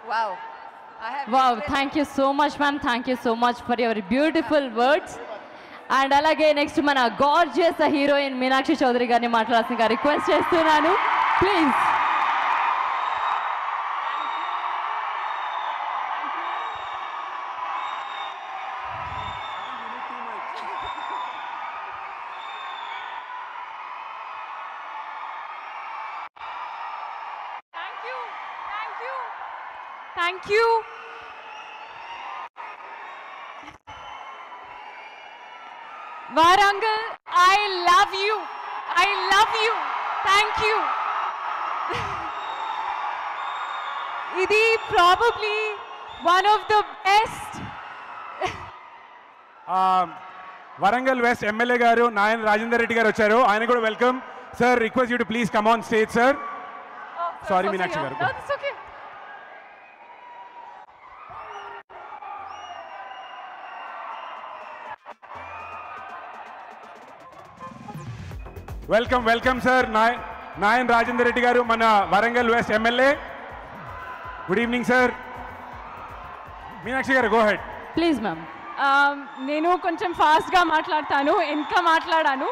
Wow. Wow, thank you so much, ma'am. Thank you so much for your beautiful words. And alage next mana gorgeous heroine Meenakshi Chaudhary garni maatladalsinదిగా request చేస్తున్నాను. Please. Thank you. Warangal, I love you. I love you. Thank you. Idi probably one of the best. Warangal West MLA garu Nayan Rajendra Reddy garu vacharu. Ayana kuda welcome. Sir, request you to please come on stage, sir. Sorry, Meenakshi garu. No, that's okay. Welcome, sir. Nayan Rajendra Reddy garu, mana Warangal West MLA. Good evening, sir. Meenakshi garu, go ahead. Please, ma'am. నేను కొంచెం ఫాస్ట్గా మాట్లాడతాను, ఇంకా మాట్లాడాను.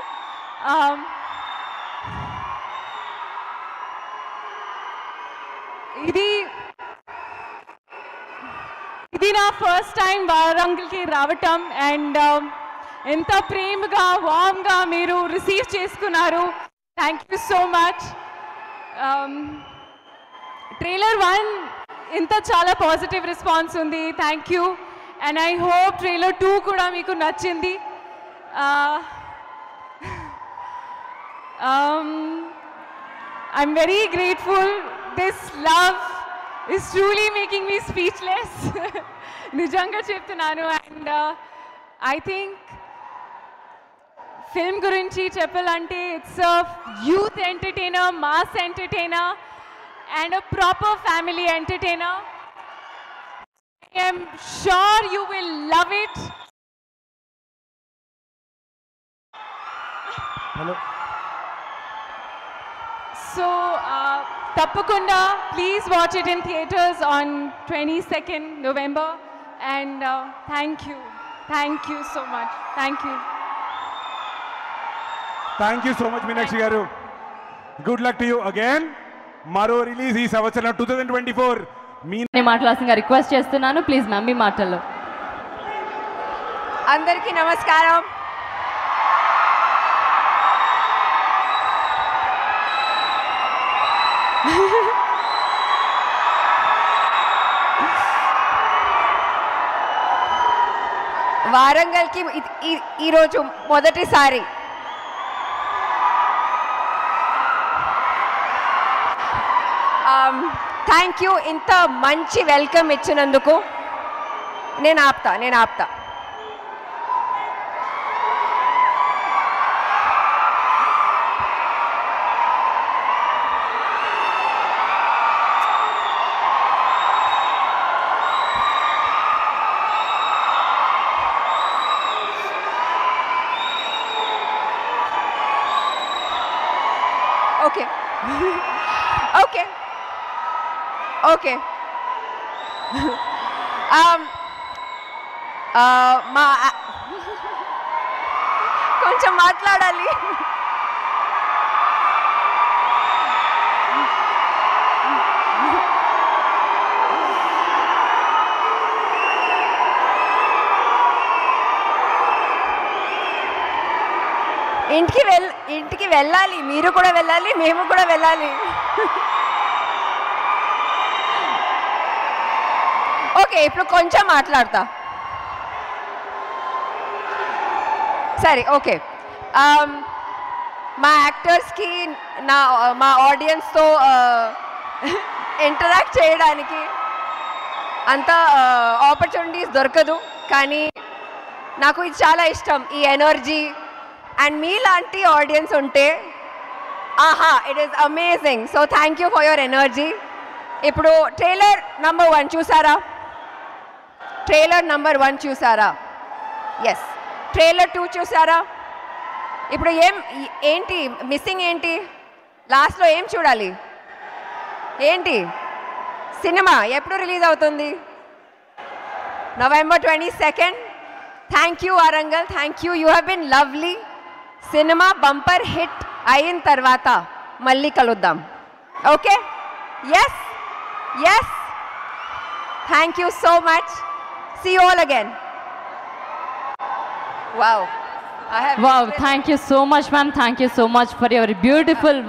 ఇది నా first time వారంగల్కి రావటం and ఎంత ప్రేమగా వామ్గా మీరు రిసీవ్ చేసుకున్నారు. Thank you so much. Trailer 1 ఇంత చాలా పాజిటివ్ రెస్పాన్స్ ఉంది. Thank you. And I hope trailer 2 కూడా మీకు నచ్చింది. I'm very grateful. This love is truly making me speechless. నిజంగా చెప్తున్నాను. And I think film గురించి చెప్పాలంటే it's a youth entertainer, mass entertainer and a proper family entertainer. I am sure you will love it. Hello. So, Tappakunda, please watch it in theaters on 22nd November. And thank you. Thank you so much. Thank you. Thank you so much, Meenakshi garu. Good luck to you again. Maro release ఈ సంవత్సరం 2024. నేను మాట్లాడాల్సిందిగా request చేస్తున్నాను. Please ma'am మీ మాటల్లో. అందరికీ నమస్కారం. వారంగల్కి ఈరోజు మొదటిసారి థ్యాంక్ యూ. ఇంత మంచి వెల్కమ్ ఇచ్చినందుకు. నేను ఆప్తా. ఓకే కొంచెం మాట్లాడాలి. ఇంటికి వెళ్ళాలి. మీరు కూడా వెళ్ళాలి, మేము కూడా వెళ్ళాలి. ఓకే, ఇప్పుడు కొంచెం మాట్లాడతా. సరే, ఓకే. మా యాక్టర్స్కి మా ఆడియన్స్తో ఇంటరాక్ట్ చేయడానికి అంత ఆపర్చునిటీస్ దొరకదు. కానీ నాకు ఇది చాలా ఇష్టం, ఈ ఎనర్జీ. అండ్ మీలాంటి ఆడియన్స్ ఉంటే it is amazing. So thank you for your energy. ఇప్పుడు ట్రైలర్ నంబర్ 1 చూసారా? ట్రైలర్ నంబర్ 1 చూసారా? ఎస్. ట్రైలర్ 2 చూసారా? ఇప్పుడు ఏంటి మిస్సింగ్? ఏంటి లాస్ట్లో ఏం చూడాలి? ఏంటి సినిమా ఎప్పుడు రిలీజ్ అవుతుంది? November 22nd. Thank you Warangal, thank you. You have been lovely. Cinema bumper hit అయిన తర్వాత మళ్ళీ కలుద్దాం. Okay? Yes yes. Thank you so much. See you all again. Wow. Wow, thank you so much, ma'am. Thank you so much for your beautiful